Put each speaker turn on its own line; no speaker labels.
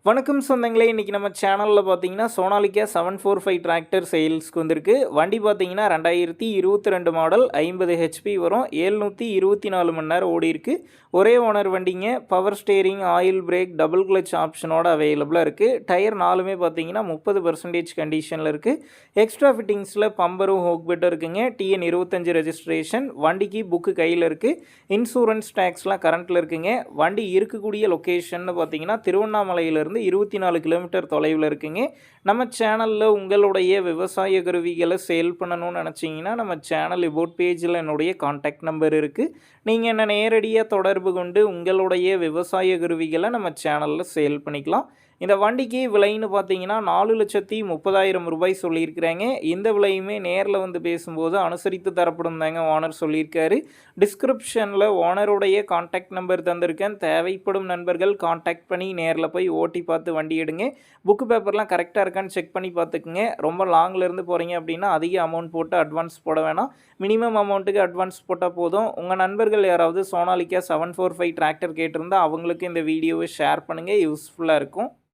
வணக்கம் சொந்தங்களே, இன்றைக்கி நம்ம சேனலில் பார்த்தீங்கன்னா சோனாலிகா 745 டிராக்டர் சேல்ஸ்க்கு வந்திருக்கு. வண்டி பார்த்தீங்கன்னா 2022 மாடல் 50 ஹெச்பி வரும். 724 மணி நேரம் ஓடி இருக்கு. ஒரே ஓனர் வண்டிங்க. Power steering, oil brake, double clutch ஆப்ஷனோட அவைலபிளாக இருக்குது. டயர் நாலுமே பார்த்தீங்கன்னா 30% கண்டிஷனில் இருக்குது. எக்ஸ்ட்ரா ஃபிட்டிங்ஸில் பம்பரும் ஹோக் பெட்டும் இருக்குங்க. TN 25 registration. வண்டிக்கு புக்கு கையில் இருக்குது. இன்சூரன்ஸ் டேக்ஸ்லாம் கரண்ட்டில் இருக்குங்க. வண்டி இருக்கக்கூடிய லொக்கேஷன் பார்த்தீங்கன்னா திருவண்ணாமலையிலிருந்து 24 கிலோமீட்டர் தொலைவில் இருக்குங்க. நம்ம சேனலில் உங்களுடைய விவசாய கருவிகளை சேல் பண்ணணும்னு நினச்சிங்கன்னா நம்ம சேனல் அபவுட் பேஜில் என்னுடைய கான்டாக்ட் நம்பர் இருக்குது. நீங்கள் என்ன நேரடியாக தொடர்பு கொண்டு உங்களுடைய விவசாய கருவிகளை நம்ம சேனலில் சேல் பண்ணிக்கலாம். இந்த வண்டிக்கு விலைன்னு பார்த்தீங்கன்னா 4,30,000 ரூபாய் சொல்லியிருக்கிறாங்க. இந்த விலையுமே நேரில் வந்து பேசும்போது அனுசரித்து தரப்படும் தாங்க ஓனர் சொல்லியிருக்காரு. டிஸ்கிரிப்ஷனில் ஓனருடைய கான்டாக்ட் நம்பர் தந்திருக்கேன். தேவைப்படும் நண்பர்கள் கான்டாக்ட் பண்ணி நேரில் போய் ஓட்டி பார்த்து வண்டி எடுங்க. புக்கு பேப்பர்லாம் கரெக்டாக இருக்கான்னு செக் பண்ணி பார்த்துக்குங்க. ரொம்ப லாங்கிலேருந்து போகிறீங்க அப்படின்னா அதிக அமௌண்ட் போட்டு அட்வான்ஸ் போட வேணாம். மினிமம் அமௌண்ட்டுக்கு அட்வான்ஸ் போட்டால் போதும். உங்கள் நண்பர்கள் யாராவது சோனாலிகா 745 டிராக்டர் கேட்டிருந்தால் அவங்களுக்கு இந்த வீடியோவை ஷேர் பண்ணுங்கள். யூஸ்ஃபுல்லாக இருக்கும்.